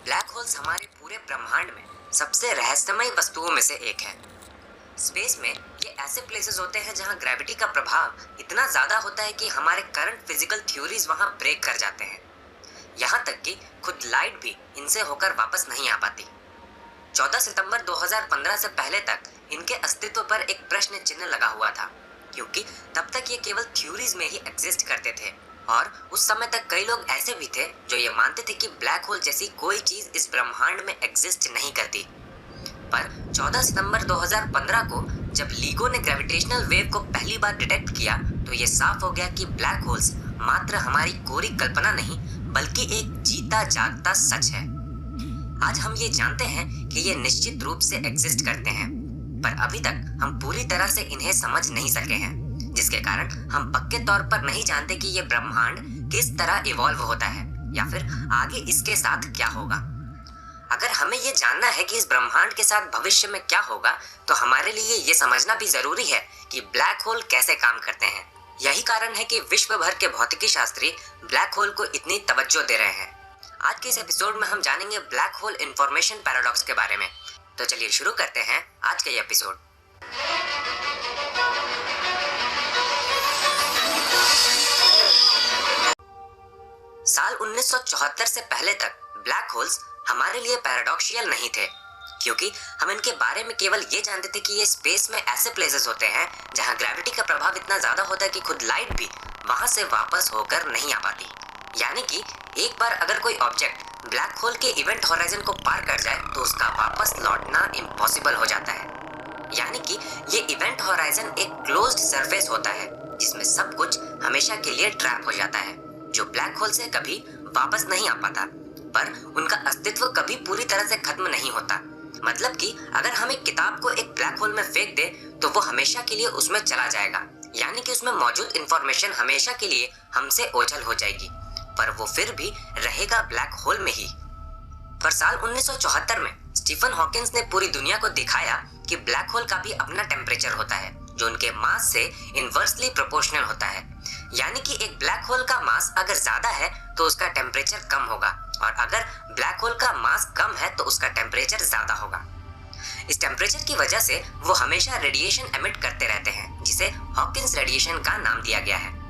Black holes हमारे पूरे ब्रह्मांड में सबसे रहस्यमय वस्तुओं में से एक है। स्पेस में ये ऐसे प्लेसेस होते हैं जहां ग्रेविटी का प्रभाव इतना ज्यादा होता है कि हमारे करंट फिजिकल थ्योरीज वहां ब्रेक कर जाते हैं। यहाँ तक कि खुद लाइट भी इनसे होकर वापस नहीं आ पाती। 14 सितंबर 2015 से पहले तक इनके अस्तित्व पर एक प्रश्न चिन्ह लगा हुआ था, क्योंकि तब तक ये केवल थ्योरीज में ही एग्जिस्ट करते थे और उस समय तक कई लोग ऐसे भी थे जो ये मानते थे कि ब्लैक होल जैसी कोई चीज इस ब्रह्मांड में एग्जिस्ट नहीं करती। पर 14 सितंबर 2015 को जब लीगो ने ग्रेविटेशनल वेव को पहली बार डिटेक्ट किया तो ये साफ हो गया कि ब्लैक होल्स मात्र हमारी कोरी कल्पना नहीं बल्कि एक जीता जागता सच है। आज हम ये जानते हैं कि ये निश्चित रूप से एग्जिस्ट करते हैं, पर अभी तक हम पूरी तरह से इन्हें समझ नहीं सके हैं, जिसके कारण हम पक्के तौर पर नहीं जानते कि ये ब्रह्मांड किस तरह इवॉल्व होता है या फिर आगे इसके साथ क्या होगा। अगर हमें ये जानना है कि इस ब्रह्मांड के साथ भविष्य में क्या होगा, तो हमारे लिए ये समझना भी जरूरी है कि ब्लैक होल कैसे काम करते हैं। यही कारण है कि विश्व भर के भौतिकी शास्त्री ब्लैक होल को इतनी तवज्जो दे रहे हैं। आज के इस एपिसोड में हम जानेंगे ब्लैक होल इंफॉर्मेशन पैराडॉक्स के बारे में। तो चलिए शुरू करते हैं आज का ये एपिसोड। साल 1974 से पहले तक ब्लैक होल्स हमारे लिए पैराडॉक्शियल नहीं थे, क्योंकि हम इनके बारे में केवल ये जानते थे कि ये स्पेस में ऐसे प्लेसेस होते हैं जहां ग्रेविटी का प्रभाव इतना ज्यादा होता है कि खुद लाइट भी वहां से वापस होकर नहीं आ पाती। यानी कि एक बार अगर कोई ऑब्जेक्ट ब्लैक होल के इवेंट होराइजन को पार कर जाए तो उसका वापस लौटना इम्पॉसिबल हो जाता है। यानी कि ये इवेंट होराइजन एक क्लोज्ड सरफेस होता है जिसमें सब कुछ हमेशा के लिए ट्रैप हो जाता है, जो ब्लैक होल से कभी वापस नहीं आ पाता, पर उनका अस्तित्व कभी पूरी तरह से खत्म नहीं होता। मतलब कि अगर हम एक किताब को एक ब्लैक होल में फेंक दे तो वो हमेशा के लिए उसमें चला जाएगा, यानी कि उसमें मौजूद इंफॉर्मेशन हमेशा के लिए हमसे ओझल हो जाएगी, पर वो फिर भी रहेगा ब्लैक होल में ही। पर साल 1974 में स्टीफन हॉकिंस ने पूरी दुनिया को दिखाया कि ब्लैक होल का भी अपना टेम्परेचर होता है जो उनके मास से इनवर्सली प्रोपोर्शनल होता है। यानी कि एक ब्लैक होल का मास अगर ज्यादा है तो उसका टेम्परेचर कम होगा, और अगर ब्लैक होल का मास कम है तो उसका टेम्परेचर ज्यादा होगा। इस टेम्परेचर की वजह से वो हमेशा रेडिएशन एमिट करते रहते हैं, जिसे हॉकिंस रेडिएशन का नाम दिया गया है।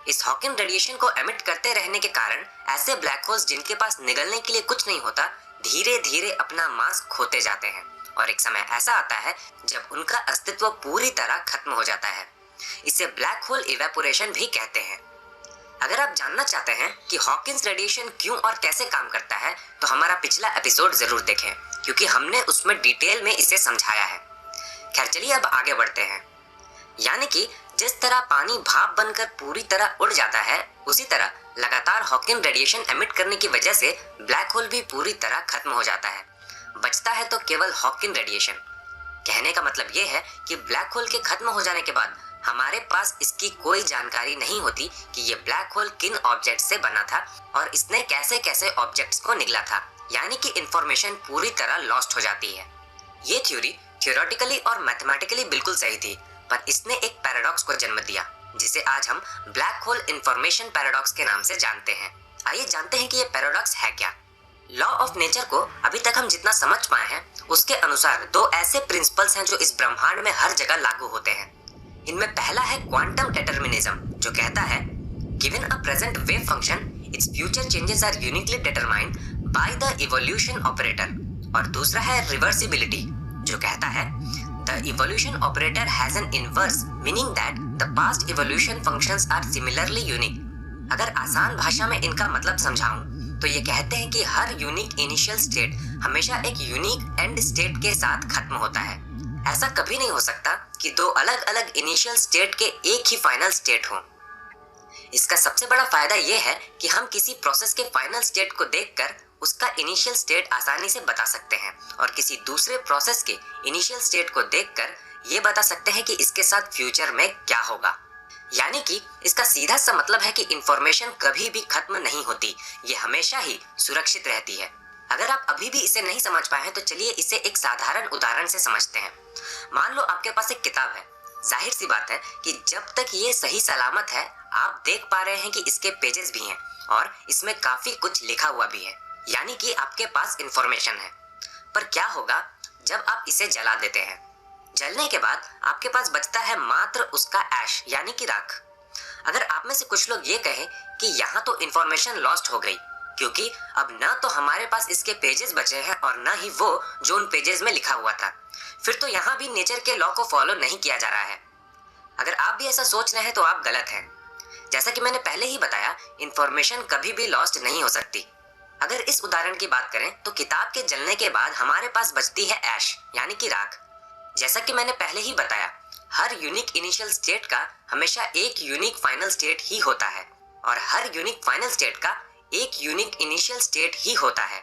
इस हॉकिन रेडिएशन को एमिट करते रहने के कारण ऐसे ब्लैक होल्स जिनके पास निगलने के लिए कुछ नहीं होता धीरे धीरे अपना मास खोते जाते हैं, और एक समय ऐसा आता है जब उनका अस्तित्व पूरी तरह खत्म हो जाता है। इसे ब्लैक होल इवेपोरेशन भी कहते हैं। अगर आप जानना चाहते हैं कि हॉकिंस रेडिएशन क्यों और कैसे काम करता है तो हमारा पिछला एपिसोड जरूर देखें, क्योंकि हमने उसमें डिटेल में इसे समझाया है। खैर चलिए अब आगे बढ़ते हैं। यानी कि जिस तरह पानी भाप बनकर पूरी तरह उड़ जाता है, उसी तरह लगातार हॉकिन रेडिएशन एमिट करने की वजह से ब्लैक होल भी पूरी तरह खत्म हो जाता है। बचता है तो केवल हॉकिन रेडिएशन। कहने का मतलब ये है कि ब्लैक होल के खत्म हो जाने के बाद हमारे पास इसकी कोई जानकारी नहीं होती कि ये ब्लैक होल किन ऑब्जेक्ट से बना था और इसने कैसे कैसे ऑब्जेक्ट्स को निगला था। यानी कि इंफॉर्मेशन पूरी तरह लॉस्ट हो जाती है। ये थ्योरी थ्योरेटिकली और मैथमेटिकली बिल्कुल सही थी, पर इसने एक पैराडॉक्स को जन्म दिया, जिसे आज हम ब्लैक होल इंफॉर्मेशन पैराडॉक्स के नाम से जानते हैं। आइए जानते हैं कि ये पैराडॉक्स है क्या। लॉ ऑफ नेचर को अभी तक हम जितना समझ पाए हैं उसके अनुसार दो ऐसे प्रिंसिपल्स हैं जो इस ब्रह्मांड में हर जगह लागू होते हैं। इनमें पहला है क्वांटम डिटरमिनिज्म, जो कहता है given a present wave function its future changes are uniquely determined by the evolution operator. और दूसरा है रिवर्सिबिलिटी, जो कहता है the evolution operator has an inverse, meaning that the past evolution functions are similarly unique. अगर आसान भाषा में इनका मतलब समझाऊं तो ये कहते हैं कि हर यूनिक इनिशियल स्टेट हमेशा एक यूनिक एंड स्टेट के साथ खत्म होता है। ऐसा कभी नहीं हो सकता कि दो अलग अलग इनिशियल स्टेट के एक ही फाइनल स्टेट हो। इसका सबसे बड़ा फायदा यह है कि हम किसी प्रोसेस के फाइनल स्टेट को देखकर उसका इनिशियल स्टेट आसानी से बता सकते हैं, और किसी दूसरे प्रोसेस के इनिशियल स्टेट को देखकर ये बता सकते हैं कि इसके साथ फ्यूचर में क्या होगा। यानी कि इसका सीधा सा मतलब है कि इंफॉर्मेशन कभी भी खत्म नहीं होती, ये हमेशा ही सुरक्षित रहती है। अगर आप अभी भी इसे नहीं समझ पाए हैं तो चलिए इसे एक साधारण उदाहरण से समझते हैं। मान लो आपके पास एक किताब है। जाहिर सी बात है कि जब तक ये सही सलामत है आप देख पा रहे हैं कि इसके पेजेस भी हैं और इसमें काफी कुछ लिखा हुआ भी है। यानी कि आपके पास इंफॉर्मेशन है। पर क्या होगा जब आप इसे जला देते हैं? जलने के बाद आपके पास बचता है मात्र उसका ऐश यानी कि राख। अगर आप में से कुछ लोग ये कहें कि यहाँ तो इंफॉर्मेशन लॉस्ट हो गई, क्योंकि अब ना तो हमारे पास इसके पेजेस बचे हैं और ना ही वो जो उन पेजेस में लिखा हुआ था, फिर तो यहाँ भी नेचर के लॉ को फॉलो नहीं किया जा रहा है। अगर आप भी ऐसा सोच रहे हैं तो आप गलत हैं। जैसा कि मैंने पहले ही बताया, इंफॉर्मेशन कभी भी लॉस्ट नहीं हो सकती। अगर इस उदाहरण की बात करें तो किताब के जलने के बाद हमारे पास बचती है ऐश यानी कि राख। जैसा कि मैंने पहले ही बताया, हर यूनिक इनिशियल स्टेट का हमेशा एक यूनिक फाइनल स्टेट ही होता है और हर यूनिक फाइनल स्टेट का एक यूनिक इनिशियल स्टेट ही होता है।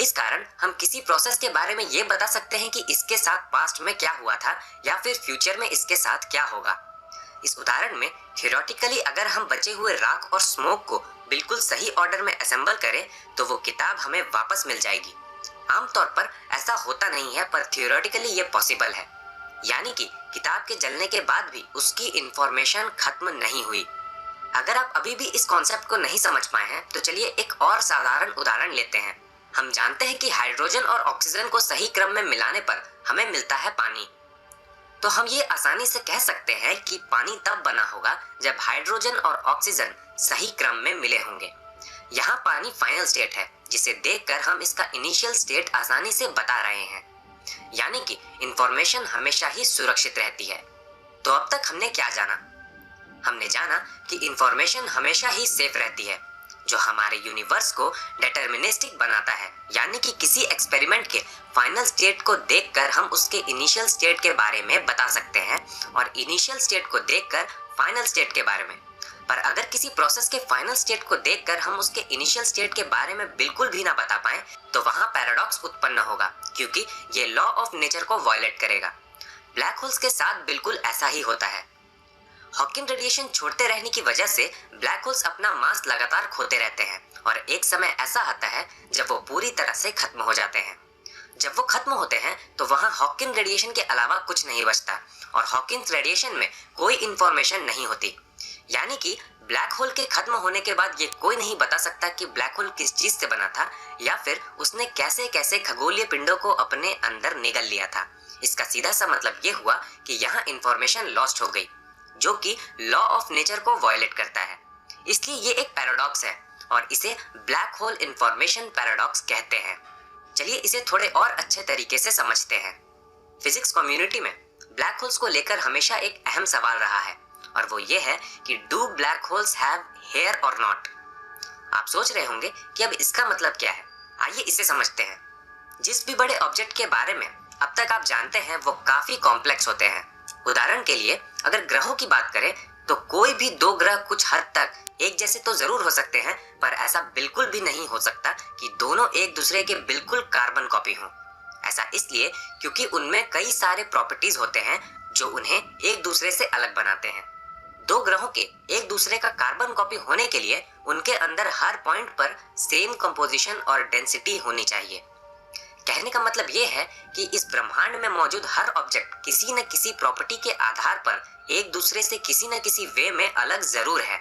इस कारण हम किसी प्रोसेस के बारे में ये बता सकते हैं कि इसके साथ पास्ट में क्या हुआ था या फिर फ्यूचर में इसके साथ क्या होगा। इस उदाहरण में थियोरेटिकली अगर हम बचे हुए राख और स्मोक को बिल्कुल सही ऑर्डर में असेंबल करें तो वो किताब हमें वापस मिल जाएगी। आमतौर पर ऐसा होता नहीं है, पर थियोरेटिकली ये पॉसिबल है। यानी कि किताब के जलने के बाद भी उसकी इंफॉर्मेशन खत्म नहीं हुई। अगर आप अभी भी इस कॉन्सेप्ट को नहीं समझ पाए हैं तो चलिए एक और साधारण उदाहरण लेते हैं। हम जानते हैं कि हाइड्रोजन और ऑक्सीजन को सही क्रम में मिलाने पर हमें मिलता है पानी। तो हम ये आसानी से कह सकते हैं कि पानी तब बना होगा जब हाइड्रोजन और ऑक्सीजन सही क्रम में मिले होंगे। यहाँ पानी फाइनल स्टेट है, जिसे देखकर हम इसका इनिशियल स्टेट आसानी से बता रहे हैं। यानी कि इंफॉर्मेशन हमेशा ही सुरक्षित रहती है। तो अब तक हमने क्या जाना? हमने जाना कि इंफॉर्मेशन हमेशा ही सेफ रहती है, जो हमारे यूनिवर्स को डिटर्मिनिस्टिक बनाता है। यानी कि किसी एक्सपेरिमेंट के फाइनल स्टेट को देखकर हम उसके इनिशियल स्टेट के बारे में बता सकते हैं और इनिशियल स्टेट को देखकर फाइनल स्टेट के बारे में। पर अगर किसी प्रोसेस के फाइनल स्टेट को देखकर हम उसके इनिशियल स्टेट के बारे में बिल्कुल भी ना बता पाए तो वहां पैराडॉक्स उत्पन्न होगा, क्योंकि ये लॉ ऑफ नेचर को वायलेट करेगा। ब्लैक होल्स के साथ बिल्कुल ऐसा ही होता है। हॉकिंग रेडिएशन छोड़ते रहने की वजह से ब्लैक होल्स अपना मास लगातार खोते रहते हैं और एक समय ऐसा आता है जब वो पूरी तरह से खत्म हो जाते हैं। जब वो खत्म होते हैं तो वहाँ हॉकिंग रेडिएशन के अलावा कुछ नहीं बचता और हॉकिंग रेडिएशन में कोई इंफॉर्मेशन नहीं होती। यानी कि ब्लैक होल के खत्म होने के बाद ये कोई नहीं बता सकता कि ब्लैक होल किस चीज से बना था या फिर उसने कैसे कैसे खगोलीय पिंडों को अपने अंदर निगल लिया था। इसका सीधा सा मतलब ये हुआ कि यहाँ इंफॉर्मेशन लॉस्ट हो गई, जो कि लॉ ऑफ नेचर को वायलेट करता है। इसलिए ये एक पैराडॉक्स है और इसे ब्लैक होल इंफॉर्मेशन पैराडॉक्स कहते हैं। चलिए इसे थोड़े और अच्छे तरीके से समझते हैं। फिजिक्स कम्युनिटी में ब्लैक होल्स को लेकर हमेशा एक अहम सवाल रहा है और वो ये है कि do black holes have hair और नॉट। आप सोच रहे होंगे कि अब इसका मतलब क्या है। आइए इसे समझते हैं। जिस भी बड़े ऑब्जेक्ट के बारे में अब तक आप जानते हैं वो काफी कॉम्प्लेक्स होते हैं। उदाहरण के लिए अगर ग्रहों की बात करें तो कोई भी दो ग्रह कुछ हद तक एक जैसे तो जरूर हो सकते हैं, पर ऐसा बिल्कुल भी नहीं हो सकता कि दोनों एक दूसरे के बिल्कुल कार्बन कॉपी हों। ऐसा इसलिए क्योंकि उनमें कई सारे प्रॉपर्टीज होते हैं जो उन्हें एक दूसरे से अलग बनाते हैं। दो ग्रहों के एक दूसरे का कार्बन कॉपी होने के लिए उनके अंदर हर पॉइंट पर सेम कंपोजिशन और डेंसिटी होनी चाहिए। कहने का मतलब ये है कि इस ब्रह्मांड में मौजूद हर ऑब्जेक्ट किसी न किसी प्रॉपर्टी के आधार पर एक दूसरे से किसी न किसी वे में अलग जरूर है।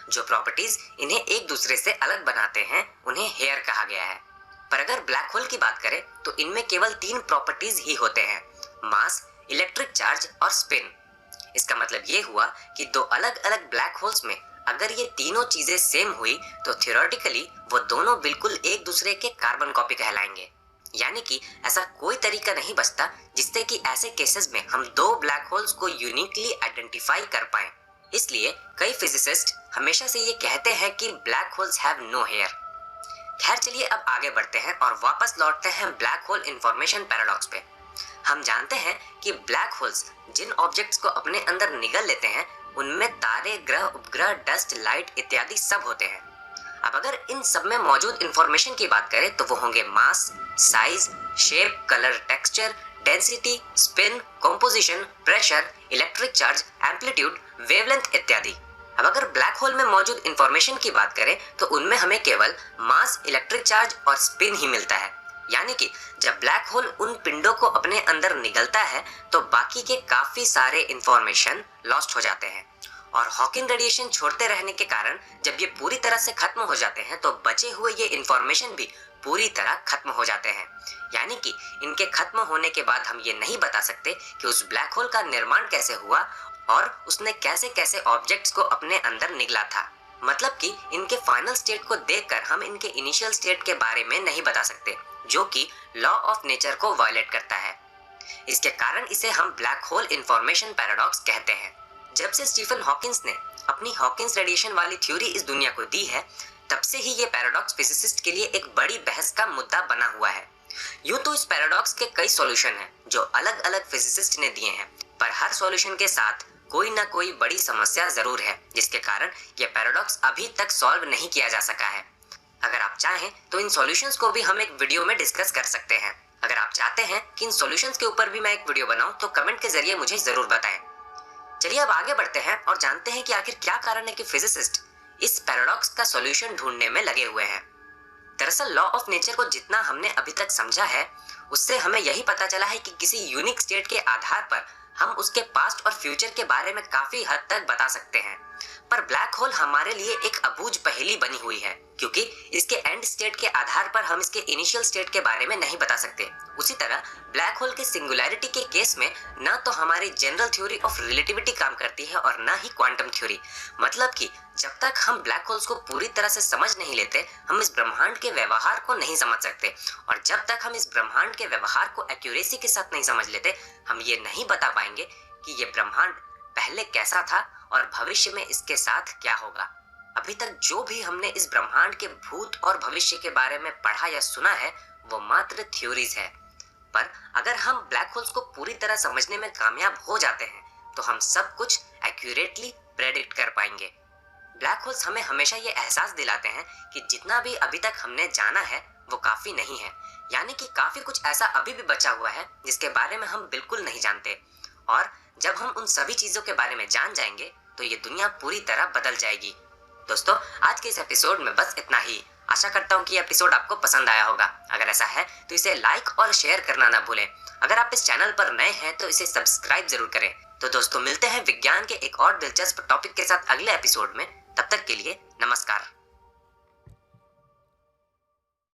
जो प्रॉपर्टीज इन्हें एक दूसरे से अलग बनाते हैं उन्हें हेयर कहा गया है। पर अगर ब्लैक होल की बात करें तो इनमें केवल 3 प्रॉपर्टीज ही होते हैं: मास, इलेक्ट्रिक चार्ज और स्पिन। इसका मतलब ये हुआ कि दो अलग अलग ब्लैक होल्स में अगर ये तीनों चीजें सेम हुई तो थियोरेटिकली वो दोनों बिल्कुल एक दूसरे के कार्बन कॉपी कहलाएंगे। यानी कि ऐसा कोई तरीका नहीं बचता जिससे कि ऐसे केसेस में हम दो ब्लैक होल्स को यूनिकली आइडेंटिफाई कर पाएं। इसलिए कई फिजिसिस्ट हमेशा से ये कहते हैं कि black holes have no hair. खैर चलिए अब आगे बढ़ते हैं और वापस लौटते हैं ब्लैक होल इंफॉर्मेशन पैराडॉक्स पे। हम जानते हैं कि ब्लैक होल्स जिन ऑब्जेक्ट्स को अपने अंदर निगल लेते हैं उनमें तारे, ग्रह, उपग्रह, डस्ट, लाइट इत्यादि सब होते हैं। अब अगर इन सब में मौजूद इंफॉर्मेशन की बात करें तो वो होंगे mass, size, shape, colour, texture, density, spin, composition, pressure, electric charge, amplitude, wavelength इत्यादि। अब अगर ब्लैक होल में मौजूद इंफॉर्मेशन की बात करें तो उनमें हमें केवल मास, इलेक्ट्रिक चार्ज और स्पिन ही मिलता है। यानी कि जब ब्लैक होल उन पिंडों को अपने अंदर निगलता है तो बाकी के काफी सारे इंफॉर्मेशन लॉस्ट हो जाते हैं और हॉकिंग रेडिएशन छोड़ते रहने के कारण जब ये पूरी तरह से खत्म हो जाते हैं तो बचे हुए ये इंफॉर्मेशन भी पूरी तरह खत्म हो जाते हैं। यानी कि इनके खत्म होने के बाद हम ये नहीं बता सकते कि उस ब्लैक होल का निर्माण कैसे हुआ और उसने कैसे कैसे ऑब्जेक्ट्स को अपने अंदर निगला था। मतलब कि इनके फाइनल स्टेट को देखकर हम इनके इनिशियल स्टेट के बारे में नहीं बता सकते, जो कि लॉ ऑफ नेचर को वायलेट करता है। इसके कारण इसे हम ब्लैक होल इंफॉर्मेशन पैराडॉक्स कहते हैं। जब से स्टीफन हॉकिंस ने अपनी हॉकिंस रेडिएशन वाली थ्योरी इस दुनिया को दी है, तब से ही ये पैराडॉक्स फिजिसिस्ट के लिए एक बड़ी बहस का मुद्दा बना हुआ है। यूं तो इस पैराडॉक्स के कई सॉल्यूशन हैं जो अलग अलग फिजिसिस्ट ने दिए हैं, पर हर सॉल्यूशन के साथ कोई ना कोई बड़ी समस्या जरूर है, जिसके कारण ये पैराडॉक्स अभी तक सॉल्व नहीं किया जा सका है। अगर आप चाहें तो इन सॉल्यूशंस को भी हम एक वीडियो में डिस्कस कर सकते हैं। अगर आप चाहते हैं कि इन सॉल्यूशंस के ऊपर भी मैं एक वीडियो बनाऊं तो कमेंट के जरिए मुझे जरूर बताएं। चलिए अब आगे बढ़ते हैं और जानते हैं कि आखिर क्या कारण है कि फिजिसिस्ट इस पैराडॉक्स का सॉल्यूशन ढूंढने में लगे हुए हैं। दरअसल लॉ ऑफ नेचर को जितना हमने अभी तक समझा है, उससे हमें यही पता चला है कि किसी यूनिक स्टेट के आधार पर हम उसके पास्ट और फ्यूचर के बारे में काफी हद तक बता सकते हैं। पर ब्लैक होल हमारे लिए एक अबूझ पहेली बनी हुई है, क्योंकि इसके एंड स्टेट के आधार पर हम इसके इनिशियल स्टेट के बारे में नहीं बता सकते। उसी तरह ब्लैक होल के सिंगुलैरिटी के केस में न तो हमारी जनरल थ्योरी ऑफ रिलेटिविटी काम करती है और न ही क्वांटम थ्योरी। मतलब कि जब तक हम ब्लैक होल्स को पूरी तरह से समझ नहीं लेते, हम इस ब्रह्मांड के व्यवहार को नहीं समझ सकते, और जब तक हम इस ब्रह्मांड के व्यवहार को एक्यूरेसी के साथ नहीं समझ लेते, हम ये नहीं बता पाएंगे कि ये ब्रह्मांड पहले कैसा था और भविष्य में इसके साथ क्या होगा। अभी तक जो भी हमने इस ब्रह्मांड के भूत और भविष्य के बारे में पढ़ा या सुना है वो मात्र थ्योरीज है। पर अगर हम ब्लैक होल्स को पूरी तरह समझने में कामयाब हो जाते हैं तो हम सब कुछ एक्यूरेटली प्रेडिक्ट कर पाएंगे। ब्लैक होल्स हमें हमेशा ये एहसास दिलाते हैं कि जितना भी अभी तक हमने जाना है वो काफी नहीं है, यानी कि काफी कुछ ऐसा अभी भी बचा हुआ है जिसके बारे में हम बिल्कुल नहीं जानते। और जब हम उन सभी चीजों के बारे में जान जाएंगे तो ये दुनिया पूरी तरह बदल जाएगी। दोस्तों, आज के इस एपिसोड में बस इतना ही। आशा करता हूँ कि एपिसोड आपको पसंद आया होगा। अगर ऐसा है तो इसे लाइक और शेयर करना ना भूलें। अगर आप इस चैनल पर नए हैं तो इसे सब्सक्राइब जरूर करें। तो दोस्तों, मिलते हैं विज्ञान के एक और दिलचस्प टॉपिक के साथ अगले एपिसोड में। तब तक के लिए नमस्कार।